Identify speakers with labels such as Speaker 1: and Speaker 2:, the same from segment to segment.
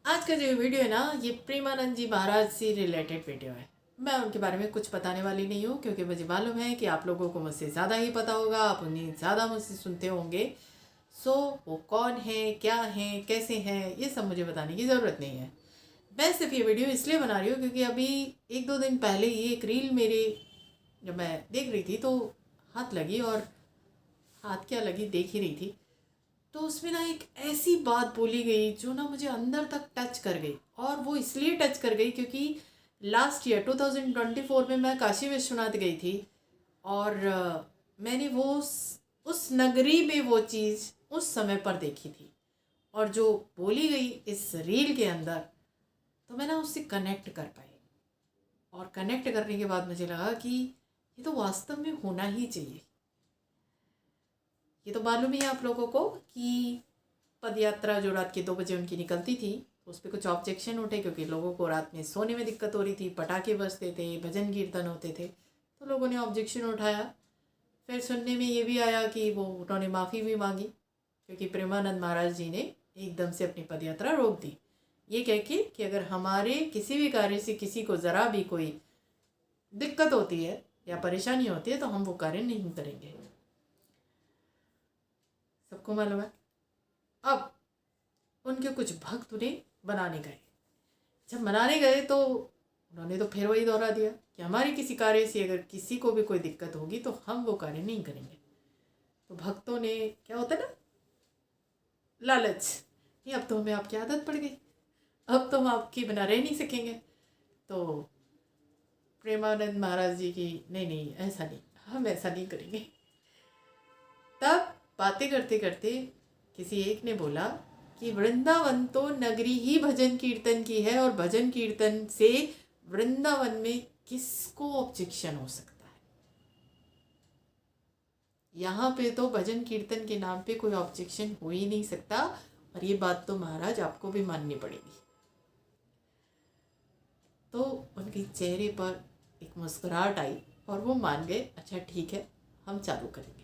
Speaker 1: आज का जो वीडियो है ना, ये प्रेमानंद जी महाराज से रिलेटेड वीडियो है। मैं उनके बारे में कुछ बताने वाली नहीं हूँ, क्योंकि मुझे मालूम है कि आप लोगों को मुझसे ज़्यादा ही पता होगा, आप उन्हें ज़्यादा मुझसे सुनते होंगे। सो वो कौन है, क्या है, कैसे हैं, ये सब मुझे बताने की ज़रूरत नहीं है। मैं सिर्फ ये वीडियो इसलिए बना रही हूँ क्योंकि अभी 1-2 दिन पहले ही एक रील मेरे जब मैं देख रही थी तो हाथ लगी, और हाथ क्या लगी, देख ही रही थी तो उसमें ना एक ऐसी बात बोली गई जो ना मुझे अंदर तक टच कर गई। और वो इसलिए टच कर गई क्योंकि लास्ट ईयर 2024 में मैं काशी विश्वनाथ गई थी, और मैंने वो उस नगरी में वो चीज़ उस समय पर देखी थी, और जो बोली गई इस रील के अंदर, तो मैं ना उससे कनेक्ट कर पाई। और कनेक्ट करने के बाद मुझे लगा कि ये तो वास्तव में होना ही चाहिए। ये तो मालूम ही है आप लोगों को कि पद यात्रा जो रात के 2 बजे उनकी निकलती थी, तो उस पर कुछ ऑब्जेक्शन उठे क्योंकि लोगों को रात में सोने में दिक्कत हो रही थी, पटाखे बजते थे, भजन कीर्तन होते थे, तो लोगों ने ऑब्जेक्शन उठाया। फिर सुनने में ये भी आया कि वो उन्होंने माफ़ी भी मांगी, क्योंकि प्रेमानंद महाराज जी ने एकदम से अपनी पद यात्रा रोक दी, ये कह के कि अगर हमारे किसी भी कार्य से किसी को ज़रा भी कोई दिक्कत होती है या परेशानी होती है तो हम वो कार्य नहीं करेंगे। सबको मालूम है। अब उनके कुछ भक्त उन्हें बनाने गए। जब मनाने गए तो उन्होंने तो फिर वही दोहरा दिया कि हमारे किसी कार्य से अगर किसी को भी कोई दिक्कत होगी तो हम वो कार्य नहीं करेंगे। तो भक्तों ने, क्या होता है ना, लालच, ये अब तो हमें आपकी आदत पड़ गई, अब तो हम आपकी बिना रह नहीं सकेंगे। तो प्रेमानंद महाराज जी की, नहीं नहीं ऐसा नहीं, हम ऐसा नहीं करेंगे। तब बातें करते करते किसी एक ने बोला कि वृंदावन तो नगरी ही भजन कीर्तन की है, और भजन कीर्तन से वृंदावन में किसको ऑब्जेक्शन हो सकता है। यहाँ पे तो भजन कीर्तन के नाम पे कोई ऑब्जेक्शन हो ही नहीं सकता, और ये बात तो महाराज आपको भी माननी पड़ेगी। तो उनके चेहरे पर एक मुस्कुराहट आई और वो मान गए, अच्छा ठीक है हम चालू करेंगे।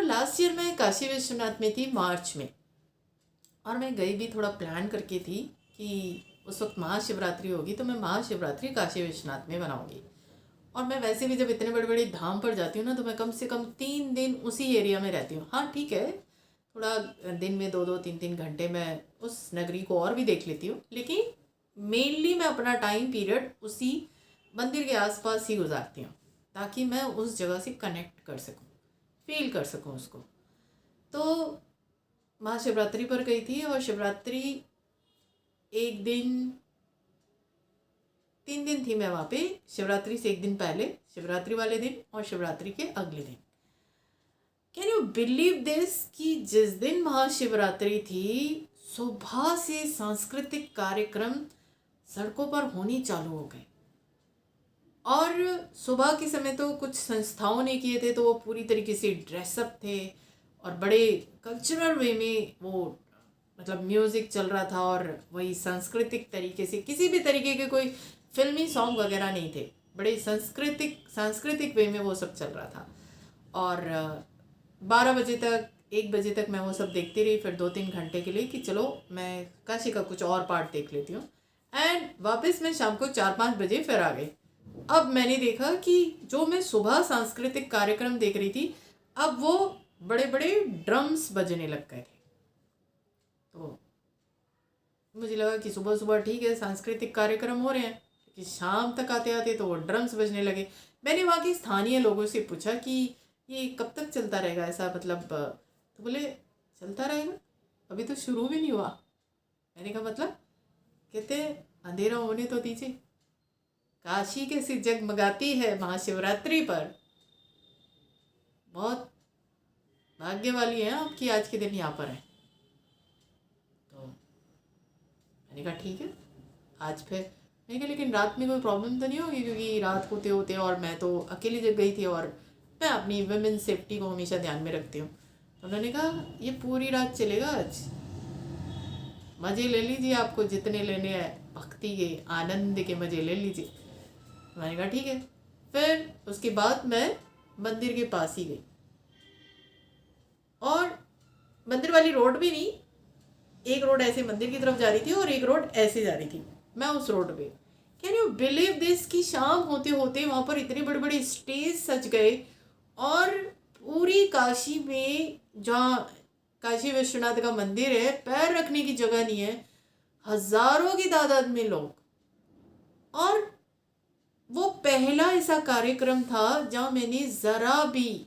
Speaker 1: लास्ट ईयर मैं काशी विश्वनाथ में थी मार्च में, और मैं गई भी थोड़ा प्लान करके थी कि उस वक्त महाशिवरात्रि होगी तो मैं महाशिवरात्रि काशी विश्वनाथ में मनाऊंगी। और मैं वैसे भी जब इतने बड़े बड़े धाम पर जाती हूँ ना, तो मैं कम से कम 3 दिन उसी एरिया में रहती हूँ। हाँ ठीक है, थोड़ा दिन में 2-2 3-3 घंटे मैं उस नगरी को और भी देख लेती हूँ, लेकिन मेनली मैं अपना टाइम पीरियड उसी मंदिर के आसपास ही गुजारती हूँ, ताकि मैं उस जगह से कनेक्ट कर सकूँ, फील कर सकूँ उसको। तो महाशिवरात्रि पर गई थी, और शिवरात्रि एक दिन, 3 दिन थी मैं वहाँ पे। शिवरात्रि से एक दिन पहले, शिवरात्रि वाले दिन, और शिवरात्रि के अगले दिन। कैन यू बिलीव दिस कि जिस दिन महाशिवरात्रि थी, सुबह से सांस्कृतिक कार्यक्रम सड़कों पर होनी चालू हो गए। और सुबह के समय तो कुछ संस्थाओं ने किए थे, तो वो पूरी तरीके से ड्रेसअप थे और बड़े कल्चरल वे में वो, मतलब म्यूज़िक चल रहा था, और वही सांस्कृतिक तरीके से, किसी भी तरीके के कोई फिल्मी सॉन्ग वगैरह नहीं थे, बड़े सांस्कृतिक वे में वो सब चल रहा था। और 12 बजे तक, 1 बजे तक मैं वो सब देखती रही, फिर 2-3 घंटे के लिए कि चलो मैं काशी का कुछ और पार्ट देख लेती हूँ। एंड वापस मैं शाम को 4-5 बजे फिर आ गई। अब मैंने देखा कि जो मैं सुबह सांस्कृतिक कार्यक्रम देख रही थी, अब वो बड़े बड़े ड्रम्स बजने लग गए थे। तो मुझे लगा कि सुबह सुबह ठीक है, सांस्कृतिक कार्यक्रम हो रहे हैं, कि शाम तक आते आते तो वो ड्रम्स बजने लगे। मैंने वहाँ के स्थानीय लोगों से पूछा कि ये कब तक चलता रहेगा ऐसा, मतलब तो बोले चलता रहेगा, अभी तो शुरू भी नहीं हुआ। मैंने कहा मतलब, कहते अंधेरा होने तो दीजिए, काशी कैसी जगमगाती है महाशिवरात्रि पर, बहुत भाग्य वाली है आपकी आज के दिन यहाँ पर है। तो मैंने कहा ठीक है, आज फिर मैंने कहा लेकिन रात में कोई प्रॉब्लम तो नहीं होगी, क्योंकि रात होते होते, और मैं तो अकेली जग गई थी, और मैं अपनी वुमेन सेफ्टी को हमेशा ध्यान में रखती हूँ। तो उन्होंने कहा ये पूरी रात चलेगा, आज मज़े ले लीजिए, आपको जितने लेने हैं, भक्ति के आनंद के मज़े ले लीजिए। तो मैंने कहा ठीक है। फिर उसके बाद मैं मंदिर के पास ही गई, और मंदिर वाली रोड भी नहीं, एक रोड ऐसे मंदिर की तरफ जा रही थी और एक रोड ऐसे जा रही थी, मैं उस रोड पे। कैन यू बिलीव दिस कि शाम होते होते वहाँ पर इतने बड़े बड़े स्टेज सज गए और पूरी काशी में, जहाँ काशी विश्वनाथ का मंदिर है, पैर रखने की जगह नहीं है, हजारों की तादाद में लोग। और वो पहला ऐसा कार्यक्रम था जहाँ मैंने ज़रा भी,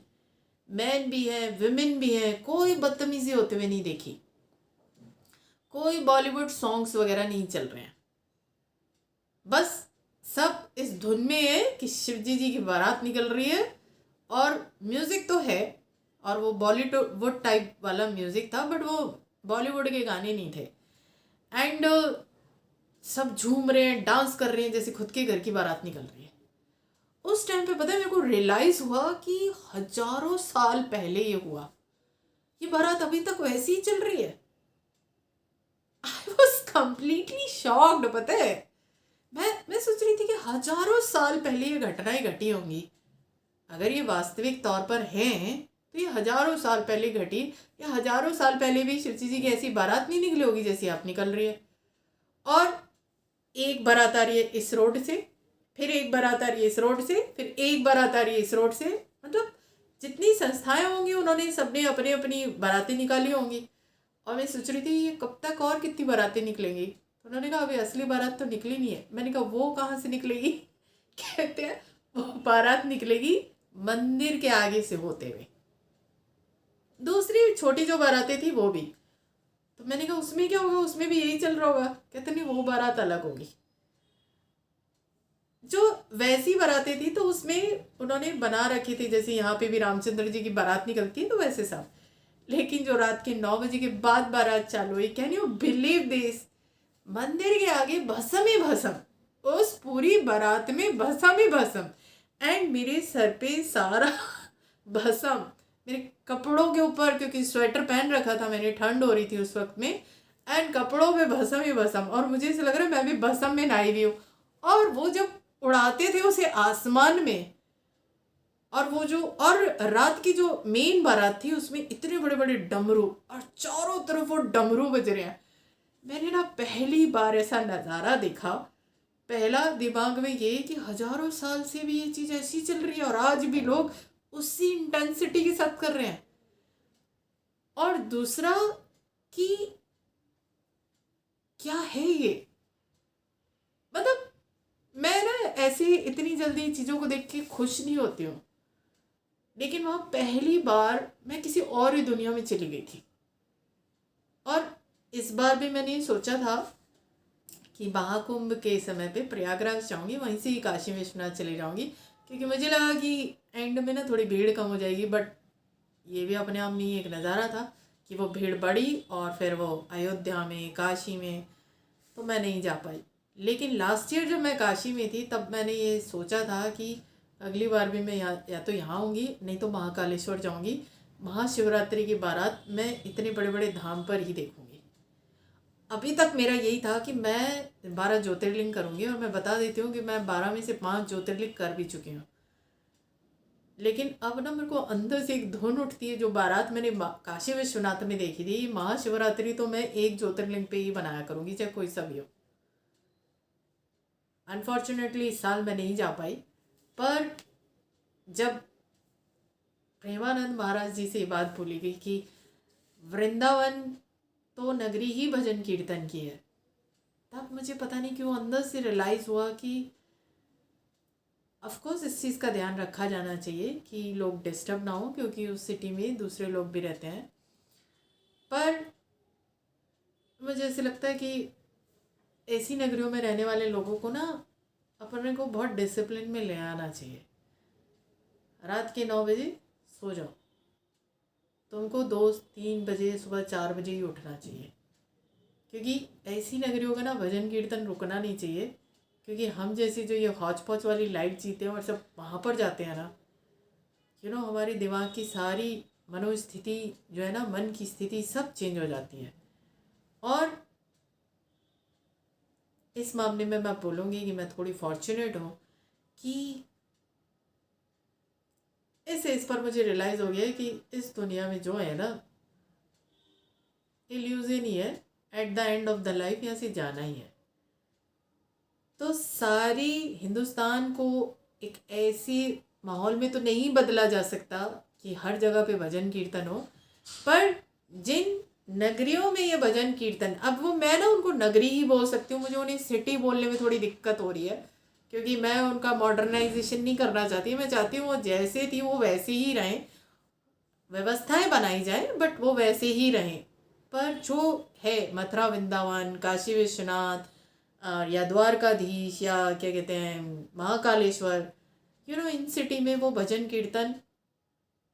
Speaker 1: मैन भी है विमेन भी है, कोई बदतमीजी होते हुए नहीं देखी। कोई बॉलीवुड सॉन्ग्स वगैरह नहीं चल रहे हैं, बस सब इस धुन में है कि शिवजी जी की बारात निकल रही है। और म्यूज़िक तो है, और वो बॉलीवुड टाइप वाला म्यूज़िक था, बट वो बॉलीवुड के गाने नहीं थे। एंड सब झूम रहे हैं, डांस कर रहे हैं जैसे खुद के घर की बारात निकल रही है। उस टाइम पे पता है मेरे को रियलाइज़ हुआ कि हजारों साल पहले ये हुआ, ये बारात अभी तक वैसी ही चल रही है। I was completely shocked. पता है, मैं सोच रही थी कि हजारों साल पहले ये घटनाएं घटी होंगी। अगर ये वास्तविक तौर पर हैं तो ये हजारों साल पहले घटी, या हजारों साल पहले भी शिवजी जी की ऐसी बारात नहीं निकली होगी जैसी आप निकल रही है। और एक बारात आ रही है इस रोड से, फिर एक बारात आ रही है इस रोड से, फिर एक बारात आ रही है इस रोड से। मतलब जितनी संस्थाएं होंगी उन्होंने सबने अपनी अपनी बारातें निकाली होंगी। और मैं सोच रही थी ये कब तक और कितनी बारातें निकलेंगी। तो उन्होंने कहा अभी असली बारात तो निकली नहीं है। मैंने कहा वो कहाँ से निकलेगी? कहते हैं वो बारात निकलेगी मंदिर के आगे से होते हुए। दूसरी छोटी जो बारातें थी वो भी। तो मैंने कहा उसमें क्या होगा, उसमें भी यही चल रहा होगा। कहते नहीं, वो बारात अलग होगी। जो वैसी बारातें थी तो उसमें उन्होंने बना रखी थी, जैसे यहाँ पे भी रामचंद्र जी की बारात निकलती है तो वैसे सब। लेकिन जो रात के 9 बजे के बाद बारात चालू हुई, कैन यू बिलीव दिस, मंदिर के आगे भस्म ही भस्म, उस पूरी बारात में भस्म ही भस्म। एंड मेरे सर पे सारा भस्म, मेरे कपड़ों के ऊपर, क्योंकि स्वेटर पहन रखा था मैंने, ठंड हो रही थी उस वक्त में, एंड कपड़ों पे भस्म ही भस्म। और मुझे ऐसा लग रहा है मैं भी भस्म में नहाई हुई हूँ। और वो जब उड़ाते थे उसे आसमान में, और वो जो, और रात की जो मेन बारात थी उसमें इतने बड़े बड़े डमरू, और चारों तरफ वो डमरू बज रहे हैं। मैंने ना पहली बार ऐसा नज़ारा देखा। पहला दिमाग में ये कि हजारों साल से भी ये चीज़ ऐसी चल रही है और आज भी लोग उसी इंटेंसिटी के साथ कर रहे हैं। और दूसरा कि क्या है ये, मतलब मैं ना ऐसे इतनी जल्दी चीज़ों को देख के खुश नहीं होती हूँ, लेकिन वहाँ पहली बार मैं किसी और ही दुनिया में चली गई थी। और इस बार भी मैंने सोचा था कि महाकुंभ के समय पे प्रयागराज जाऊंगी, वहीं से ही काशी विश्वनाथ चले जाऊंगी, क्योंकि मुझे लगा कि एंड में ना थोड़ी भीड़ कम हो जाएगी। बट ये भी अपने आप में ही एक नज़ारा था कि वो भीड़ बढ़ी और फिर वो अयोध्या में, काशी में, तो मैं नहीं जा पाई। लेकिन लास्ट ईयर जब मैं काशी में थी तब मैंने ये सोचा था कि अगली बार भी मैं या तो यहाँ आऊँगी, नहीं तो महाकालेश्वर जाऊँगी। महाशिवरात्रि की बारात मैं इतने बड़े बड़े धाम पर ही देखूँगी। अभी तक मेरा यही था कि मैं 12 ज्योतिर्लिंग करूँगी, और मैं बता देती हूँ कि मैं 12 में से 5 ज्योतिर्लिंग कर भी चुकी हूँ। लेकिन अब ना मेरे को अंदर से एक धुन उठती है। जो बारात मैंने काशी विश्वनाथ में देखी थी, महाशिवरात्रि तो मैं एक ज्योतिर्लिंग पे ही बनाया करूँगी, चाहे कोई सा भी हो। अनफॉर्चुनेटली इस साल मैं नहीं जा पाई, पर जब प्रेमानंद महाराज जी से ये बात बोली गई कि वृंदावन तो नगरी ही भजन कीर्तन की है, तब मुझे पता नहीं क्यों अंदर से रियलाइज़ हुआ कि ऑफकोर्स इस चीज़ का ध्यान रखा जाना चाहिए कि लोग डिस्टर्ब ना हो, क्योंकि उस सिटी में दूसरे लोग भी रहते हैं। पर मुझे ऐसे लगता है कि ऐसी नगरियों में रहने वाले लोगों को ना अपने को बहुत डिसिप्लिन में ले आना चाहिए। रात के 9 बजे सो जाओ, तुमको 2-3 बजे, सुबह 4 बजे ही उठना चाहिए, क्योंकि ऐसी नगरियों का ना भजन कीर्तन रुकना नहीं चाहिए। क्योंकि हम जैसे जो ये हौच पौच वाली लाइफ जीते हैं और सब वहाँ पर जाते हैं ना, हमारे दिमाग की सारी मनोस्थिति जो है ना, मन की स्थिति सब चेंज हो जाती है। और इस मामले में मैं बोलूँगी कि मैं थोड़ी फॉर्चुनेट हूँ कि इस पर मुझे रियलाइज़ हो गया है कि इस दुनिया में जो है ना, इल्यूज़न ही है, at the end of the life यहाँ से जाना ही है। तो सारी हिंदुस्तान को एक ऐसी माहौल में तो नहीं बदला जा सकता कि हर जगह पे भजन कीर्तन हो, पर जिन नगरियों में ये भजन कीर्तन, अब वो मैं ना उनको नगरी ही बोल सकती हूँ, मुझे उन्हें सिटी बोलने में थोड़ी दिक्कत हो रही है क्योंकि मैं उनका मॉडर्नाइजेशन नहीं करना चाहती। मैं चाहती हूँ वो जैसे थी वो वैसे ही रहें, व्यवस्थाएं बनाई जाए बट वो वैसे ही रहें। पर जो है मथुरा वृंदावन, काशी विश्वनाथ या द्वारकाधीश या क्या कहते हैं महाकालेश्वर, इन सिटी में वो भजन कीर्तन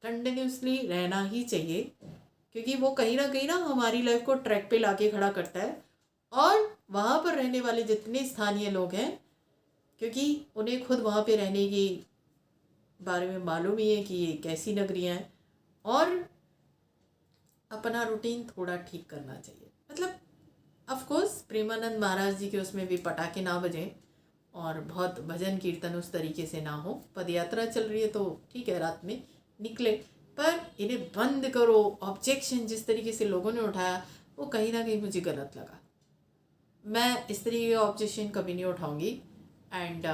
Speaker 1: कंटिन्यूसली रहना ही चाहिए क्योंकि वो कहीं ना हमारी लाइफ को ट्रैक पे लाके खड़ा करता है। और वहाँ पर रहने वाले जितने स्थानीय लोग हैं, क्योंकि उन्हें खुद वहाँ पे रहने की बारे में मालूम ही है कि ये कैसी नगरियाँ हैं, और अपना रूटीन थोड़ा ठीक करना चाहिए। मतलब ऑफ कोर्स प्रेमानंद महाराज जी के उसमें भी पटाखे ना बजें और बहुत भजन कीर्तन उस तरीके से ना हो। पद यात्रा चल रही है तो ठीक है रात में निकले, पर इन्हें बंद करो। ऑब्जेक्शन जिस तरीके से लोगों ने उठाया वो कहीं ना कहीं मुझे गलत लगा। मैं इस तरीके का ऑब्जेक्शन कभी नहीं उठाऊंगी। एंड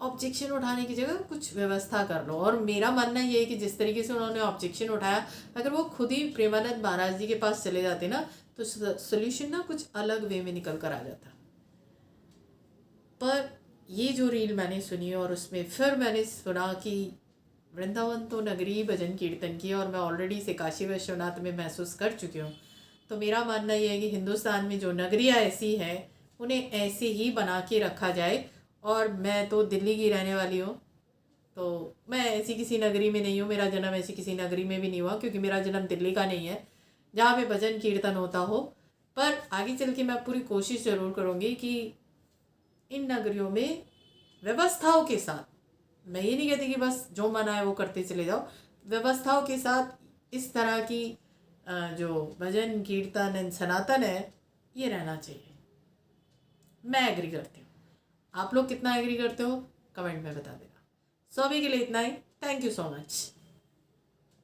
Speaker 1: ऑब्जेक्शन उठाने की जगह कुछ व्यवस्था कर लो। और मेरा मानना ये है कि जिस तरीके से उन्होंने ऑब्जेक्शन उठाया, अगर वो खुद ही प्रेमानंद महाराज जी के पास चले जाते ना तो सोल्यूशन ना कुछ अलग वे में निकल कर आ जाता। पर ये जो रील मैंने सुनी और उसमें फिर मैंने सुना कि वृंदावन तो नगरी भजन कीर्तन की, और मैं ऑलरेडी से काशी विश्वनाथ में महसूस कर चुकी हूँ। तो मेरा मानना ये है कि हिंदुस्तान में जो नगरियाँ ऐसी हैं उन्हें ऐसे ही बना के रखा जाए। और मैं तो दिल्ली की रहने वाली हूँ, तो मैं ऐसी किसी नगरी में नहीं हूँ, मेरा जन्म ऐसी किसी नगरी में भी नहीं हुआ क्योंकि मेरा जन्म दिल्ली का नहीं है जहाँ पे भजन कीर्तन होता हो। पर आगे चल के मैं पूरी कोशिश ज़रूर करूँगी कि इन नगरियों में व्यवस्थाओं के साथ, मैं ये नहीं कहती कि बस जो मन आए वो करते चले जाओ, व्यवस्थाओं के साथ इस तरह की जो भजन कीर्तन एंड सनातन है ये रहना चाहिए। मैं एग्री करती हूँ। आप लोग कितना एग्री करते हो कमेंट में बता देना। सो अभी के लिए इतना ही। Thank you so much.